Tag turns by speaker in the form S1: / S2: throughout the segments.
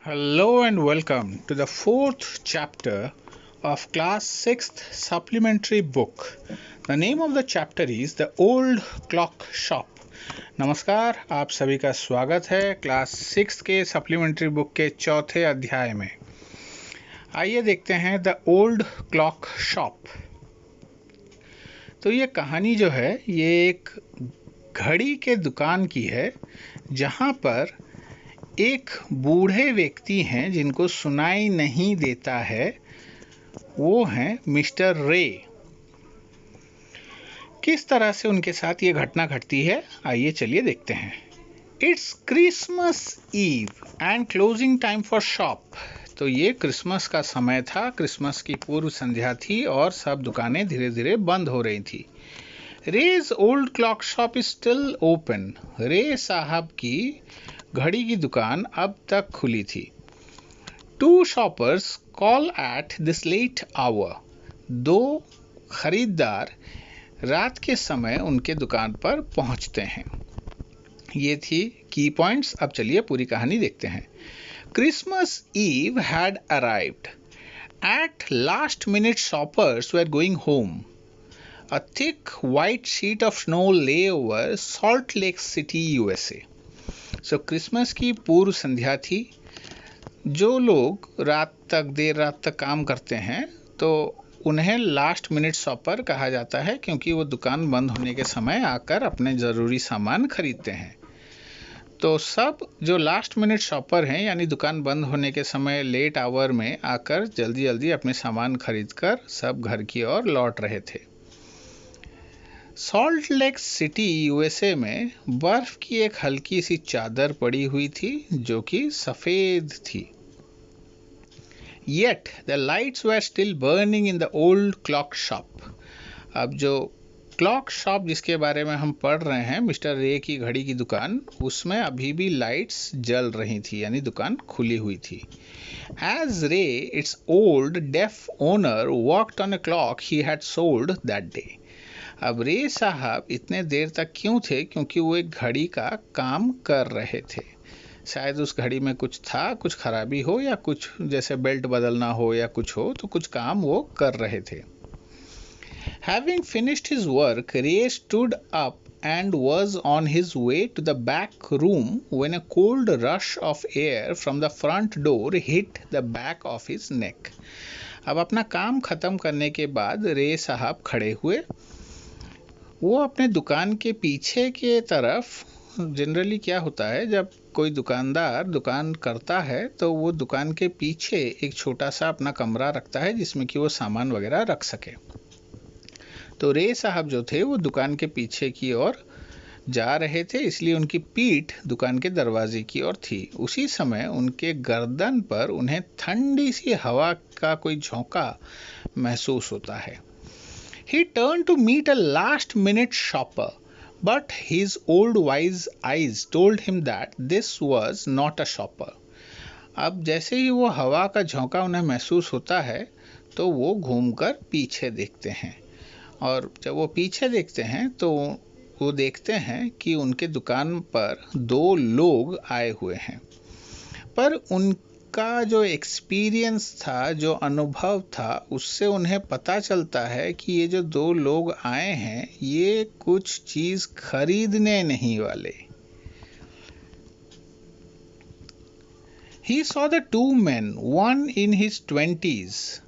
S1: Hello and welcome to the fourth chapter of class 6th supplementary book. The name of the chapter is The Old Clock Shop. नमस्कार, आप सभी का स्वागत है class 6 के supplementary book के चौथे अध्याय में। आइए देखते हैं द ओल्ड क्लॉक शॉप। तो ये कहानी जो है ये एक घड़ी के दुकान की है, जहाँ पर एक बूढ़े व्यक्ति हैं जिनको सुनाई नहीं देता है। वो हैं मिस्टर रे। किस तरह से उनके साथ ये घटना घटती है, आइए चलिए देखते हैं। It's Christmas Eve and closing time for shop. तो ये क्रिसमस का समय था, क्रिसमस की पूर्व संध्या थी और सब दुकानें धीरे धीरे बंद हो रही थी। Ray's old clock shop is still open. Ray साहब की घड़ी की दुकान अब तक खुली थी। Two shoppers call at this late hour. दो खरीदार रात के समय उनके दुकान पर पहुंचते हैं। ये थी की पॉइंट्स। अब चलिए पूरी कहानी देखते हैं। Christmas Eve had arrived. At last minute shoppers were going home. A thick white sheet of snow lay over Salt Lake City, USA. So Christmas की पूर्व संध्या थी। जो लोग देर रात तक काम करते हैं तो उन्हें लास्ट मिनट शॉपर कहा जाता है, क्योंकि वो दुकान बंद होने के समय आकर अपने ज़रूरी सामान खरीदते हैं। तो सब जो लास्ट मिनट शॉपर हैं, यानी दुकान बंद होने के समय लेट आवर में आकर जल्दी जल्दी अपने सामान खरीदकर सब घर की ओर लौट रहे थे। सॉल्ट लेक सिटी यूएसए में बर्फ की एक हल्की सी चादर पड़ी हुई थी जो कि सफेद थी। Yet the lights were still burning in the old clock shop. अब जो क्लॉक शॉप जिसके बारे में हम पढ़ रहे हैं, मिस्टर रे की घड़ी की दुकान, उसमें अभी भी लाइट्स जल रही थी, यानी दुकान खुली हुई थी। As Ray, its old deaf owner, worked on a clock he had sold that day. अब रे साहब इतने देर तक क्यों थे? क्योंकि वो एक घड़ी का काम कर रहे थे। शायद उस घड़ी में कुछ था, कुछ खराबी हो या कुछ जैसे बेल्ट बदलना हो या कुछ हो, तो कुछ काम वो कर रहे थे। Having finished his work, Ray stood up and was on his way to the back room when a cold rush of air from the front door hit the back of his neck. अब अपना काम खत्म करने के बाद रे साहब खड़े हुए। वो अपने दुकान के पीछे के तरफ, जनरली क्या होता है जब कोई दुकानदार दुकान करता है तो वो दुकान के पीछे एक छोटा सा अपना कमरा रखता है जिसमें कि वो सामान वगैरह रख सके। तो रे साहब जो थे वो दुकान के पीछे की ओर जा रहे थे, इसलिए उनकी पीठ दुकान के दरवाजे की ओर थी। उसी समय उनके गर्दन पर उन्हें ठंडी सी हवा का कोई झोंका महसूस होता है। He turned to meet a last-minute shopper, but his old wise eyes told him that this was not a shopper. अब जैसे ही वो हवा का झोंका उन्हें महसूस होता है तो वो घूमकर पीछे देखते हैं, और जब वो पीछे देखते हैं तो वो देखते हैं कि उनके दुकान पर दो लोग आए हुए हैं। पर उनका जो एक्सपीरियंस था, जो अनुभव था, उससे उन्हें पता चलता है कि ये जो दो लोग आए हैं ये कुछ चीज खरीदने नहीं वाले। He saw the two men, one in his 20s,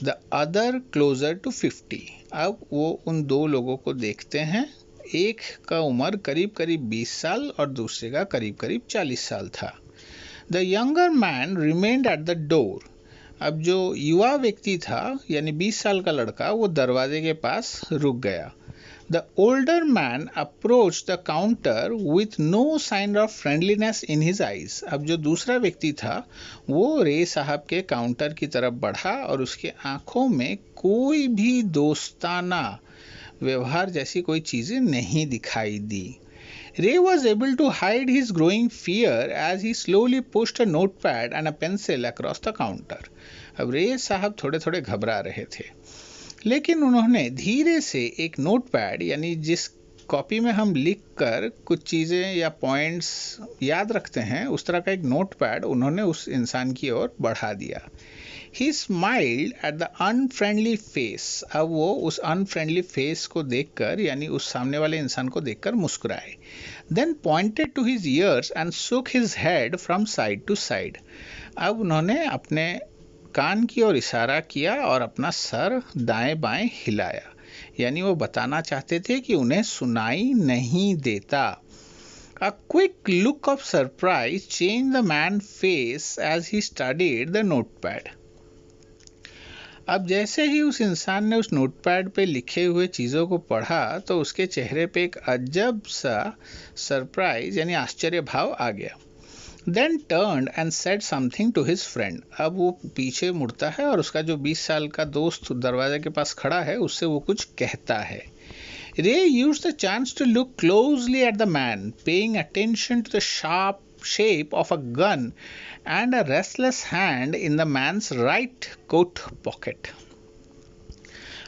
S1: the other closer to 50. अब वो उन दो लोगों को देखते हैं। एक का उम्र करीब करीब 20 साल और दूसरे का करीब करीब 40 साल था। The younger man remained at the door. अब जो युवा व्यक्ति था, यानी 20 साल का लड़का, वो दरवाजे के पास रुक गया। The older man approached the counter with no sign of friendliness in his eyes. अब जो दूसरा व्यक्ति था वो रे साहब के काउंटर की तरफ बढ़ा और उसके आंखों में कोई भी दोस्ताना व्यवहार जैसी कोई चीजें नहीं दिखाई दी। Ray was able to hide his growing fear as he slowly pushed a notepad and a pencil across the counter. अब रे साहब थोड़े थोड़े घबरा रहे थे, लेकिन उन्होंने धीरे से एक नोटपैड, यानी जिस कॉपी में हम लिख कर कुछ चीज़ें या पॉइंट्स याद रखते हैं, उस तरह का एक नोटपैड उन्होंने उस इंसान की ओर बढ़ा दिया। He smiled at the unfriendly face. अब वो उस अनफ्रेंडली फेस को देखकर, यानी उस सामने वाले इंसान को देखकर मुस्कुराए। Then pointed to his ears and shook his head from side to side. अब उन्होंने अपने कान की ओर इशारा किया और अपना सर दाएं बाएं हिलाया, यानी वो बताना चाहते थे कि उन्हें सुनाई नहीं देता। A quick look of surprise changed the man's face as he studied the notepad. अब जैसे ही उस इंसान ने उस नोटपैड पे लिखे हुए चीज़ों को पढ़ा तो उसके चेहरे पे एक अजब सा सरप्राइज यानी आश्चर्य भाव आ गया। Then turned and said something to his friend. अब वो पीछे मुड़ता है और उसका जो 20 साल का दोस्त दरवाजे के पास खड़ा है उससे वो कुछ कहता है। Ray used the chance to look closely at the man, paying attention to the sharp shape of a gun and a restless hand in the man's right coat pocket.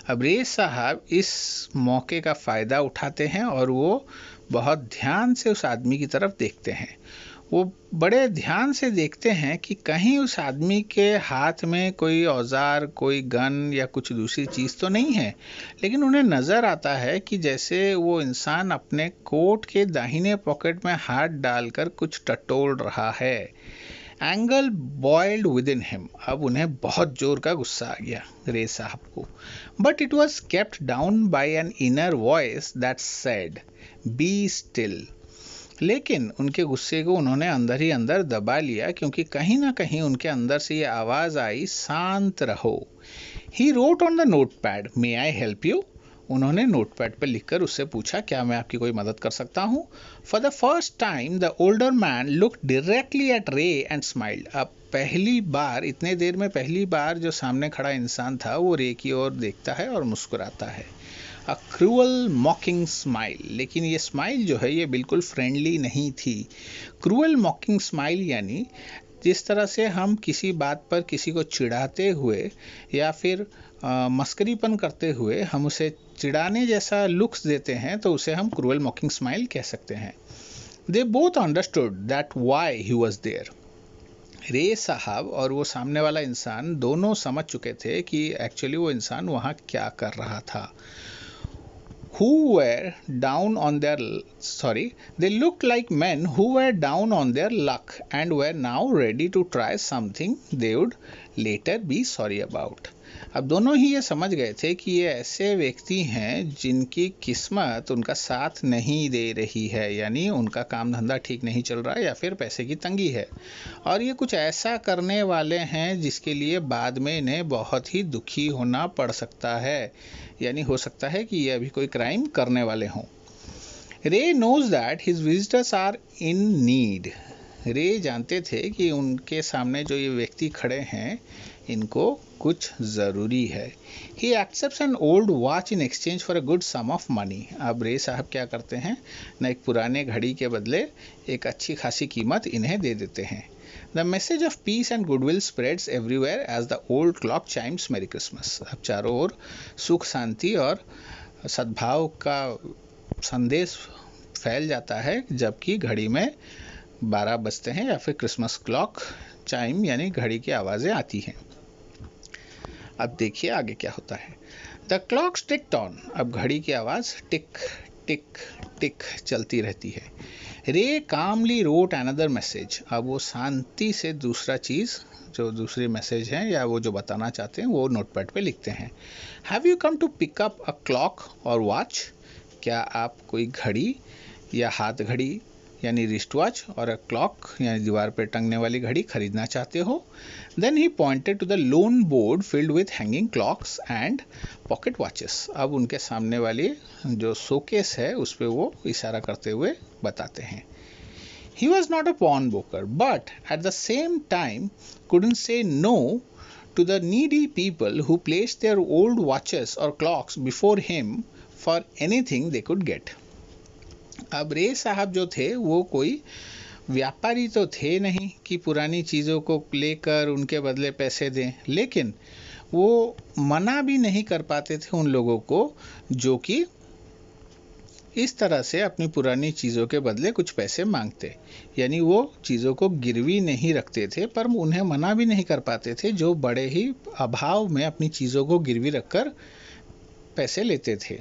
S1: अब रे साहब इस मौके का फ़ायदा उठाते हैं और वो बहुत ध्यान से उस आदमी की तरफ देखते हैं। वो बड़े ध्यान से देखते हैं कि कहीं उस आदमी के हाथ में कोई औजार, कोई गन या कुछ दूसरी चीज़ तो नहीं है, लेकिन उन्हें नज़र आता है कि जैसे वो इंसान अपने कोट के दाहिने पॉकेट में हाथ डालकर कुछ टटोल रहा है। Angle boiled with in him. अब उन्हें बहुत जोर का गुस्सा आ गया रे साहब को। But it was kept down by an inner voice that said be still. लेकिन उनके गुस्से को उन्होंने अंदर ही अंदर दबा लिया, क्योंकि कहीं ना कहीं उनके अंदर से ये आवाज़ आई, शांत रहो। He wrote on the notepad, may I help you. उन्होंने नोटपैड पर लिखकर उससे पूछा, क्या मैं आपकी कोई मदद कर सकता हूँ। For the first time the older man look directly at रे एंड स्माइल्ड। अब पहली बार, इतने देर में पहली बार जो सामने खड़ा इंसान था वो रे की ओर देखता है और मुस्कुराता है। अ क्रूअल मॉकिंग स्माइल। लेकिन ये स्माइल जो है ये बिल्कुल फ्रेंडली नहीं थी। क्रूअल मॉकिंग स्माइल यानी जिस तरह से हम किसी बात पर किसी को चिढ़ाते हुए या फिर मस्करीपन करते हुए हम उसे चिढ़ाने जैसा लुक्स देते हैं, तो उसे हम क्रूअल मॉकिंग स्माइल कह सकते हैं। They both understood that why he was there. Ray साहब और वो सामने वाला इंसान दोनों समझ चुके थे कि एक्चुअली वो इंसान वहाँ क्या कर रहा था। They looked like men who were down on their luck and were now ready to try something they would later be sorry about. अब दोनों ही ये समझ गए थे कि ये ऐसे व्यक्ति हैं जिनकी किस्मत उनका साथ नहीं दे रही है, यानी उनका काम धंधा ठीक नहीं चल रहा है या फिर पैसे की तंगी है, और ये कुछ ऐसा करने वाले हैं जिसके लिए बाद में इन्हें बहुत ही दुखी होना पड़ सकता है, यानी हो सकता है कि ये अभी कोई क्राइम करने वाले हों। Ray knows that his visitors are in need. Ray जानते थे कि उनके सामने जो ये व्यक्ति खड़े हैं इनको कुछ ज़रूरी है। He accepts an old watch in exchange for a good sum of money. अब रे साहब क्या करते हैं न, एक पुराने घड़ी के बदले एक अच्छी खासी कीमत इन्हें दे देते हैं। The message of peace and goodwill spreads everywhere as the old clock chimes merry Christmas. अब चारों ओर सुख शांति और सद्भाव का संदेश फैल जाता है जबकि घड़ी में 12 बजते हैं या फिर क्रिसमस क्लॉक चाइम यानी घड़ी की आवाज़ें आती हैं। अब देखिए आगे क्या होता है। The clock ticked on. अब घड़ी की आवाज़ टिक टिक टिक चलती रहती है। रे कामली रोट अनदर मैसेज। अब वो शांति से दूसरा चीज़ जो दूसरी मैसेज हैं या वो जो बताना चाहते हैं वो नोटपैड पे लिखते हैं। Have you come to pick up a clock or watch. क्या आप कोई घड़ी या हाथ घड़ी यानी रिस्ट वॉच और अ क्लॉक यानी दीवार पर टंगने वाली घड़ी खरीदना चाहते हो। Then he pointed to the long board filled with hanging clocks and pocket watches. अब उनके सामने वाली जो शोकेस है उस पर वो इशारा करते हुए बताते हैं। He was not a pawnbroker, but at the same time couldn't say no to the needy people who placed their old watches or clocks before him for anything they could get. अब रे साहब जो थे वो कोई व्यापारी तो थे नहीं कि पुरानी चीज़ों को लेकर उनके बदले पैसे दें, लेकिन वो मना भी नहीं कर पाते थे उन लोगों को जो कि इस तरह से अपनी पुरानी चीज़ों के बदले कुछ पैसे मांगते, यानी वो चीज़ों को गिरवी नहीं रखते थे पर उन्हें मना भी नहीं कर पाते थे, जो बड़े ही अभाव में अपनी चीज़ों को गिरवी रखकर पैसे लेते थे।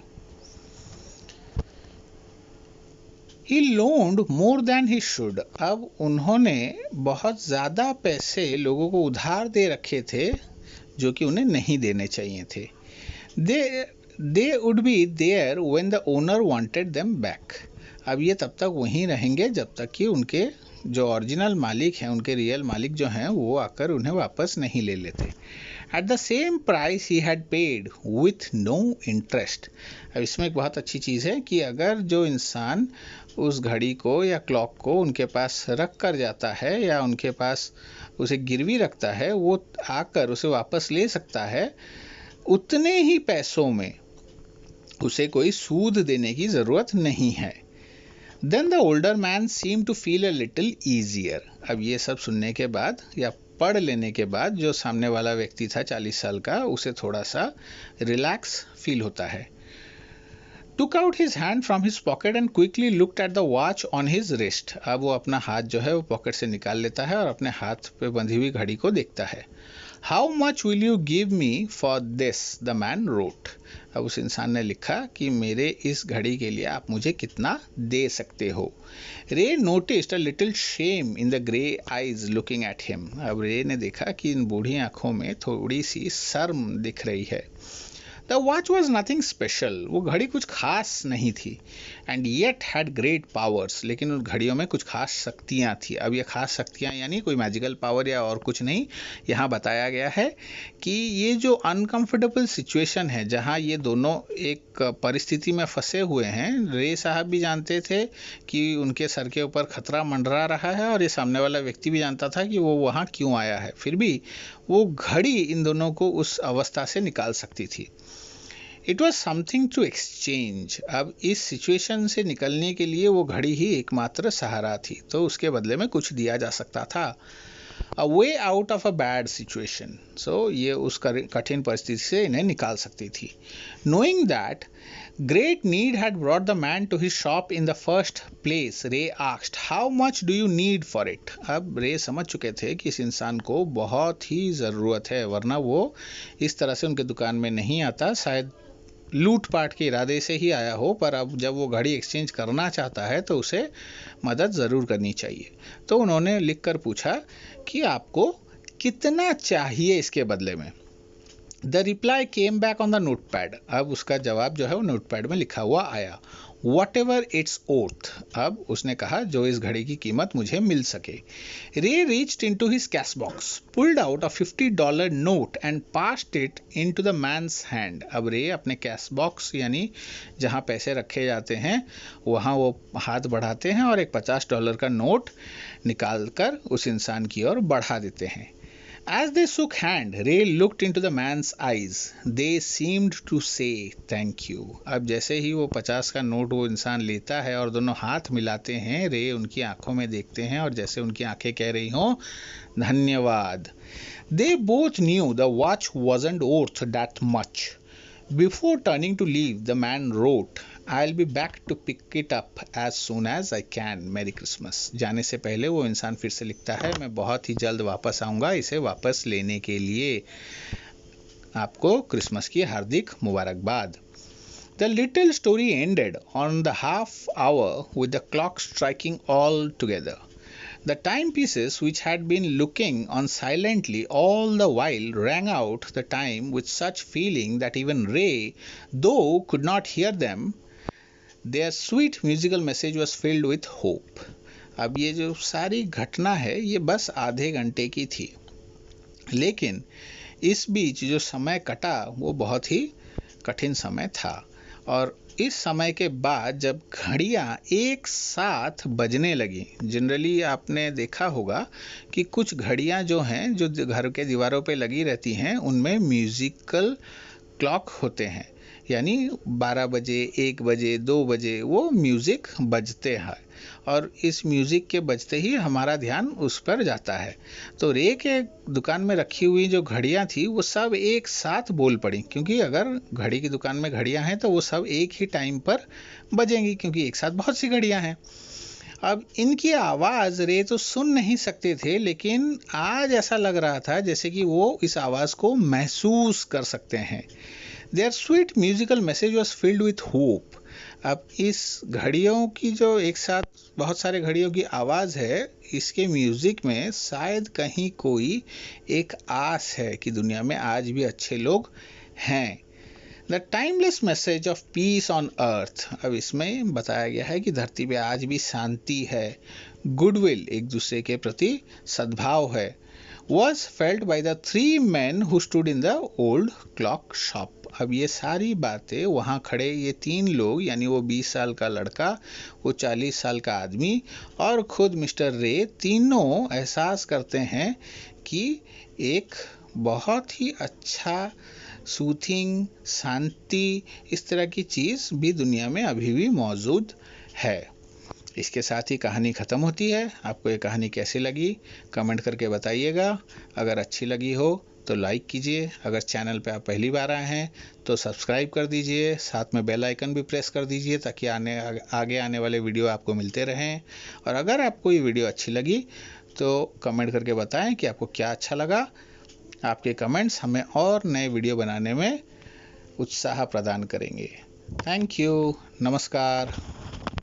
S1: He loaned more than he should. अब उन्होंने बहुत ज़्यादा पैसे लोगों को उधार दे रखे थे जो कि उन्हें नहीं देने चाहिए थे। They would be there when the owner wanted them back. अब ये तब तक वहीं रहेंगे जब तक कि उनके जो ओरिजिनल मालिक हैं, उनके रियल मालिक जो हैं, वो आकर उन्हें वापस नहीं ले लेते। At the same price he had paid with no interest. अब इसमें एक बहुत अच्छी चीज़ है कि अगर जो इंसान उस घड़ी को या क्लॉक को उनके पास रख कर जाता है या उनके पास उसे गिरवी रखता है, वो आकर उसे वापस ले सकता है, उतने ही पैसों में उसे कोई सूद देने की ज़रूरत नहीं है। Then the older man seemed to feel a little easier. अब ये सब सुनने के बाद या पढ़ लेने के बाद जो सामने वाला व्यक्ति था 40 साल का, उसे थोड़ा सा रिलैक्स फील होता है। Took out his hand from his pocket and quickly looked at the watch on his wrist. अब वो अपना हाथ जो है वो पॉकेट से निकाल लेता है और अपने हाथ पे बंधी हुई घड़ी को देखता है। How much will you give me for this? The man wrote. अब उस इंसान ने लिखा कि मेरे इस घड़ी के लिए आप मुझे कितना दे सकते हो। रे noticed a little shame in the grey eyes looking at him. अब रे ने देखा कि इन बूढ़ी आंखों में थोड़ी सी शर्म दिख रही है। The watch was nothing special. वो घड़ी कुछ खास नहीं थी। And yet had great powers. लेकिन उन घड़ियों में कुछ खास शक्तियाँ थी। अब ये खास शक्तियाँ यानी कोई मैजिकल पावर या और कुछ नहीं। यहाँ बताया गया है कि ये जो अनकंफर्टेबल सिचुएशन है, जहाँ ये दोनों एक परिस्थिति में फंसे हुए हैं, रे साहब भी जानते थे कि उनके सर के ऊपर खतरा मंडरा रहा है और ये सामने वाला व्यक्ति भी जानता था कि वो वहाँ क्यों आया है। फिर भी वो घड़ी इन दोनों को उस अवस्था से निकाल सकती थी। It was something to exchange. अब इस सिचुएशन से निकलने के लिए वो घड़ी ही एकमात्र सहारा थी, तो उसके बदले में कुछ दिया जा सकता था. A way out of a bad situation. So ये उस कठिन परिस्थिति से इन्हें निकाल सकती थी. Knowing that great need had brought the man to his shop in the first place, Ray asked, how much do you need for it? अब रे समझ चुके थे कि इस इंसान को बहुत ही ज़रूरत है, वरना वो इस तरह से उनके दुकान में नहीं आता. शायद लूटपाट के इरादे से ही आया हो, पर अब जब वो घड़ी एक्सचेंज करना चाहता है तो उसे मदद ज़रूर करनी चाहिए. तो उन्होंने लिख कर पूछा कि आपको कितना चाहिए इसके बदले में. The reply came back on the note pad. अब उसका जवाब जो है वो नोट पैड में लिखा हुआ आया. What ever its oath. अब उसने कहा जो इस घड़ी की कीमत मुझे मिल सके. Ray reached into his cash box, pulled out a $50 note and passed it into the man's hand. अब रे अपने कैश बॉक्स यानी जहाँ पैसे रखे जाते हैं वहाँ वो हाथ बढ़ाते हैं और एक $50 का नोट निकाल कर उस इंसान की ओर बढ़ा देते हैं. As they shook hand, Ray looked into the man's eyes. They seemed to say thank you. अब जैसे ही वो 50 का नोट वो इंसान लेता है और दोनों हाथ मिलाते हैं, रे उनकी आंखों में देखते हैं और जैसे उनकी आंखें कह रही हों धन्यवाद. They both knew the watch wasn't worth that much. Before turning to leave, the man wrote, I'll be back to pick it up as soon as I can. Merry Christmas. जाने से पहले वो इंसान फिर से लिखता है, मैं बहुत ही जल्द वापस आऊँगा इसे वापस लेने के लिए. आपको क्रिसमस की हार्दिक मुबारकबाद. The little story ended on the half hour with the clock striking all together. The timepieces, which had been looking on silently all the while, rang out the time with such feeling that even Ray, though could not hear them, their sweet musical message was filled with hope. अब ये जो सारी घटना है ये बस आधे घंटे की थी, लेकिन इस बीच जो समय कटा वो बहुत ही कठिन समय था. और इस समय के बाद जब घड़ियां एक साथ बजने लगी, जनरली आपने देखा होगा कि कुछ घड़ियां जो हैं जो घर के दीवारों पे लगी रहती हैं उनमें म्यूजिकल क्लॉक होते हैं, यानी 12 बजे, 1 बजे, 2 बजे वो म्यूज़िक बजते हैं. और इस म्यूज़िक के बजते ही हमारा ध्यान उस पर जाता है। तो रे के दुकान में रखी हुई जो घड़ियां थी वो सब एक साथ बोल पड़ी, क्योंकि अगर घड़ी की दुकान में घड़ियां हैं तो वो सब एक ही टाइम पर बजेंगी, क्योंकि एक साथ बहुत सी घड़ियां हैं। अब इनकी आवाज़ रे तो सुन नहीं सकते थे, लेकिन आज ऐसा लग रहा था जैसे कि वो इस आवाज़ को महसूस कर सकते हैं। Their sweet musical message was filled with hope. अब इस घड़ियों की जो एक साथ बहुत सारे घड़ियों की आवाज़ है, इसके म्यूज़िक में शायद कहीं कोई एक आस है कि दुनिया में आज भी अच्छे लोग हैं। The timeless message of piece on earth. अब इसमें बताया गया है कि धरती पे आज भी शांति है, गुडविल, एक दूसरे के प्रति सद्भाव है। Was felt by the three men who stood in the old clock shop। अब ये सारी बातें वहाँ खड़े ये 3 लोग, यानी वो 20 साल का लड़का, वो 40 साल का आदमी और खुद मिस्टर रे, तीनों एहसास करते हैं कि एक बहुत ही अच्छा सूथिंग, शांति, इस तरह की चीज़ भी दुनिया में अभी भी मौजूद है। इसके साथ ही कहानी ख़त्म होती है। आपको ये कहानी कैसी लगी कमेंट करके बताइएगा। अगर अच्छी लगी हो तो लाइक कीजिए। अगर चैनल पे आप पहली बार आए हैं तो सब्सक्राइब कर दीजिए, साथ में बेल आइकन भी प्रेस कर दीजिए ताकि आगे आने वाले वीडियो आपको मिलते रहें। और अगर आपको ये वीडियो अच्छी लगी तो कमेंट करके बताएं कि आपको क्या अच्छा लगा। आपके कमेंट्स हमें और नए वीडियो बनाने में उत्साह प्रदान करेंगे। Thank you. नमस्कार।